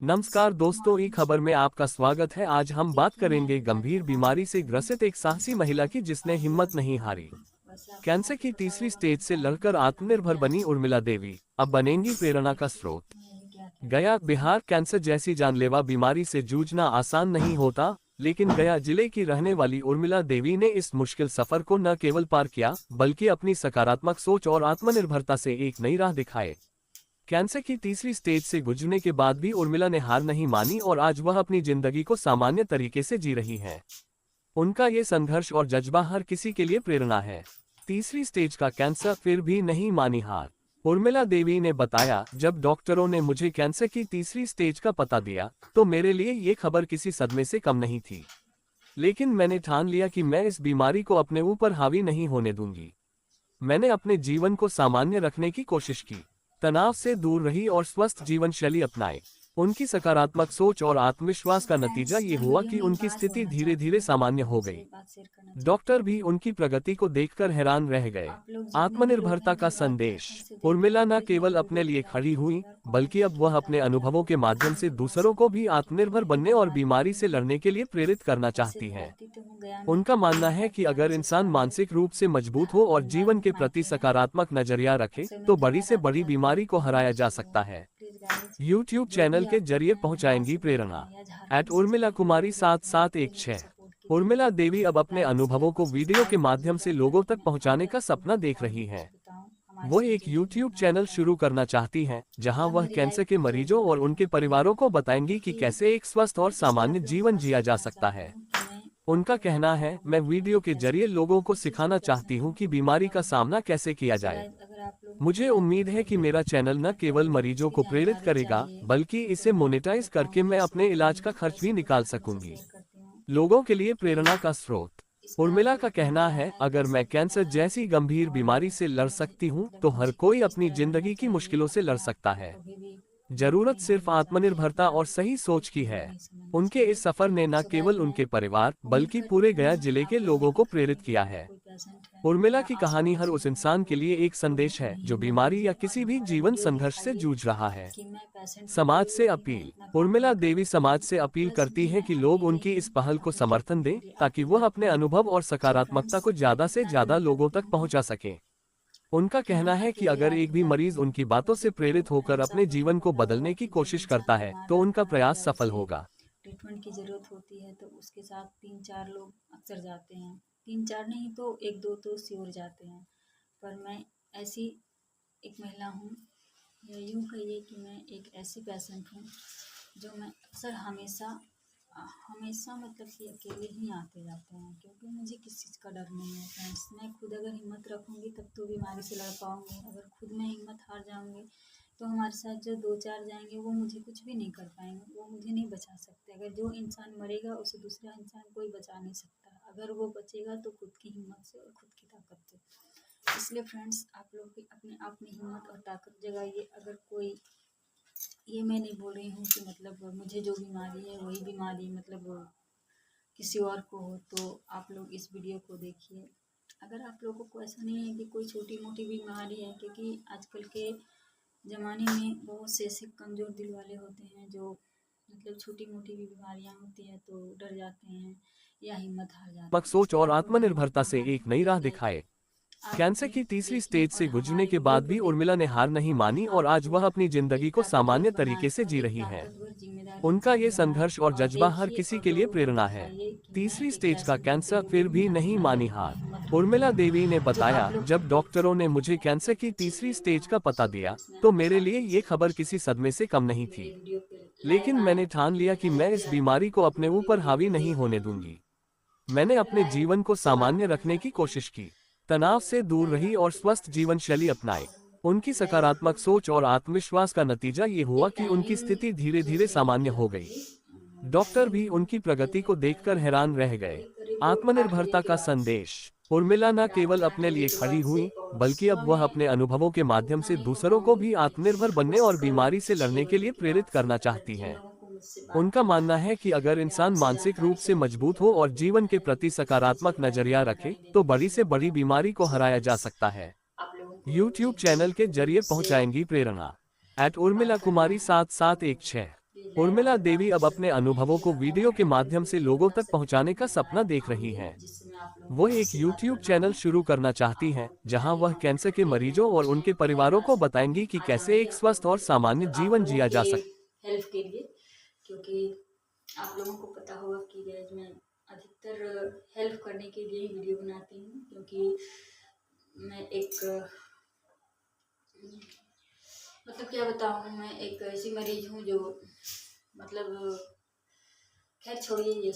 नमस्कार दोस्तों, ई खबर में आपका स्वागत है। आज हम बात करेंगे गंभीर बीमारी से ग्रसित एक साहसी महिला की जिसने हिम्मत नहीं हारी। कैंसर की तीसरी स्टेज से लड़कर आत्मनिर्भर बनी उर्मिला देवी अब बनेंगी प्रेरणा का स्रोत। गया बिहार कैंसर जैसी जानलेवा बीमारी से जूझना आसान नहीं होता, लेकिन गया जिले की रहने वाली उर्मिला देवी ने इस मुश्किल सफर को न केवल पार किया बल्कि अपनी सकारात्मक सोच और आत्मनिर्भरता से एक नई राह दिखाए। कैंसर की तीसरी स्टेज से गुजरने के बाद भी उर्मिला ने हार नहीं मानी और आज वह अपनी जिंदगी को सामान्य तरीके से जी रही हैं। उनका ये संघर्ष और जज्बा हर किसी के लिए प्रेरणा है। तीसरी स्टेज का कैंसर, फिर भी नहीं मानी हार। उर्मिला देवी ने बताया, जब डॉक्टरों ने मुझे कैंसर की तीसरी स्टेज का पता दिया तो मेरे लिए ये खबर किसी सदमे से कम नहीं थी। लेकिन मैंने ठान लिया कि मैं इस बीमारी को अपने ऊपर हावी नहीं होने दूंगी। मैंने अपने जीवन को सामान्य रखने की कोशिश की, तनाव से दूर रही और स्वस्थ जीवन शैली अपनाई। उनकी सकारात्मक सोच और आत्मविश्वास का नतीजा ये हुआ कि उनकी स्थिति धीरे धीरे सामान्य हो गई। डॉक्टर भी उनकी प्रगति को देखकर हैरान रह गए। आत्मनिर्भरता का संदेश। उर्मिला न केवल अपने लिए खड़ी हुई, बल्कि अब वह अपने अनुभवों के माध्यम से दूसरों को भी आत्मनिर्भर बनने और बीमारी से लड़ने के लिए प्रेरित करना चाहती हैं। उनका मानना है कि अगर इंसान मानसिक रूप से मजबूत हो और जीवन के प्रति सकारात्मक नजरिया रखे तो बड़ी से बड़ी बीमारी को हराया जा सकता है। YouTube चैनल के जरिए पहुंचाएंगी प्रेरणा। @उर्मिला कुमारी 7716। उर्मिला देवी अब अपने अनुभवों को वीडियो के माध्यम से लोगों तक पहुंचाने का सपना देख रही हैं। वो एक YouTube चैनल शुरू करना चाहती हैं, जहां वह कैंसर के मरीजों और उनके परिवारों को बताएंगी कि कैसे एक स्वस्थ और सामान्य जीवन जिया जा सकता है। उनका कहना है, मैं वीडियो के जरिए लोगों को सिखाना चाहती हूं कि बीमारी का सामना कैसे किया जाए। मुझे उम्मीद है कि मेरा चैनल न केवल मरीजों को प्रेरित करेगा, बल्कि इसे मोनेटाइज करके मैं अपने इलाज का खर्च भी निकाल सकूंगी। लोगों के लिए प्रेरणा का स्रोत। उर्मिला का कहना है, अगर मैं कैंसर जैसी गंभीर बीमारी से लड़ सकती हूं, तो हर कोई अपनी जिंदगी की मुश्किलों से लड़ सकता है। जरूरत सिर्फ आत्मनिर्भरता और सही सोच की है। उनके इस सफर ने न केवल उनके परिवार बल्कि पूरे गया जिले के लोगों को प्रेरित किया है। उर्मिला की कहानी हर उस इंसान के लिए एक संदेश है जो बीमारी या किसी भी जीवन संघर्ष से जूझ रहा है। समाज से अपील। उर्मिला देवी समाज से अपील करती है कि लोग उनकी इस पहल को समर्थन दें, ताकि वह अपने अनुभव और सकारात्मकता को ज्यादा से ज्यादा लोगों तक पहुंचा सके। उनका कहना है कि अगर एक भी मरीज उनकी बातों से प्रेरित होकर अपने जीवन को बदलने की कोशिश करता है तो उनका प्रयास सफल होगा। ट्रीटमेंट की ज़रूरत होती है तो उसके साथ 3-4 लोग अक्सर जाते हैं। 3-4 नहीं तो 1-2 तो श्योर जाते हैं। पर मैं ऐसी एक महिला हूँ, या यूँ कहिए कि मैं एक ऐसी पेशेंट हूँ जो मैं अक्सर हमेशा हमेशा मतलब कि अकेले ही आते जाते हैं, क्योंकि मुझे किसी चीज़ का डर नहीं है फ्रेंड्स। मैं खुद अगर हिम्मत रखूँगी तब तो बीमारी से लड़ पाऊँगी। अगर खुद मैं हिम्मत हार जाऊँगी तो हमारे साथ जो 2-4 जाएंगे वो मुझे कुछ भी नहीं कर पाएंगे, वो मुझे नहीं बचा सकते। अगर जो इंसान मरेगा उसे दूसरा इंसान कोई बचा नहीं सकता। अगर वो बचेगा तो खुद की हिम्मत से और खुद की ताकत से। इसलिए फ्रेंड्स, आप लोग भी अपने आप में हिम्मत और ताकत जगाइए। अगर कोई, ये मैं नहीं बोल रही हूँ कि मतलब मुझे जो बीमारी है वही बीमारी मतलब किसी और को हो, तो आप लोग इस वीडियो को देखिए। अगर आप लोगों को ऐसा नहीं है कि कोई छोटी मोटी बीमारी है, क्योंकि आजकल के ज़माने में बहुत से ऐसे कमज़ोर दिल वाले होते हैं जो मतलब छोटी मोटी भी बीमारियां होती हैं तो डर जाते हैं या हिम्मत हार जाते हैं। सोच और आत्मनिर्भरता से एक नई राह दिखाए। कैंसर की तीसरी स्टेज से गुजरने के बाद भी उर्मिला ने हार नहीं मानी और आज वह अपनी जिंदगी को सामान्य तरीके से जी रही हैं। उनका ये संघर्ष और जज्बा हर किसी के लिए प्रेरणा है। तीसरी स्टेज का कैंसर, फिर भी नहीं मानी हार। उर्मिला देवी ने बताया, जब डॉक्टरों ने मुझे कैंसर की तीसरी स्टेज का पता दिया तो मेरे लिए ये खबर किसी सदमे से कम नहीं थी। लेकिन मैंने ठान लिया कि मैं इस बीमारी को अपने ऊपर हावी नहीं होने दूंगी। मैंने अपने जीवन को सामान्य रखने की कोशिश की, तनाव से दूर रही और स्वस्थ जीवन शैली अपनाई। उनकी सकारात्मक सोच और आत्मविश्वास का नतीजा ये हुआ कि उनकी स्थिति धीरे धीरे सामान्य हो गई। डॉक्टर भी उनकी प्रगति को देखकर हैरान रह गए। आत्मनिर्भरता का संदेश। उर्मिला न केवल अपने लिए खड़ी हुई, बल्कि अब वह अपने अनुभवों के माध्यम से दूसरों को भी आत्मनिर्भर बनने और बीमारी से लड़ने के लिए प्रेरित करना चाहती हैं। उनका मानना है कि अगर इंसान मानसिक रूप से मजबूत हो और जीवन के प्रति सकारात्मक नजरिया रखे तो बड़ी से बड़ी बीमारी को हराया जा सकता है। YouTube चैनल के जरिए पहुंचाएंगी प्रेरणा। @उर्मिला कुमारी 7716। उर्मिला देवी अब अपने अनुभवों को वीडियो के माध्यम से लोगों तक पहुंचाने का सपना देख रही हैं। वो एक YouTube चैनल शुरू करना चाहती हैं, जहां वह कैंसर के मरीजों और उनके परिवारों को बताएंगी कि कैसे एक स्वस्थ और सामान्य जीवन जिया जा सकता है। हेल्प के लिए, क्योंकि आप लोगों को पता होगा कि गाइस मैं अधिकतर हेल्प करने के लिए ही वीडियो बनाती हूँ, क्योंकि मैं एक मतलब क्या बताऊँ, मैं एक ऐसी मरीज हूँ जो मतलब खैर छोड़िए ये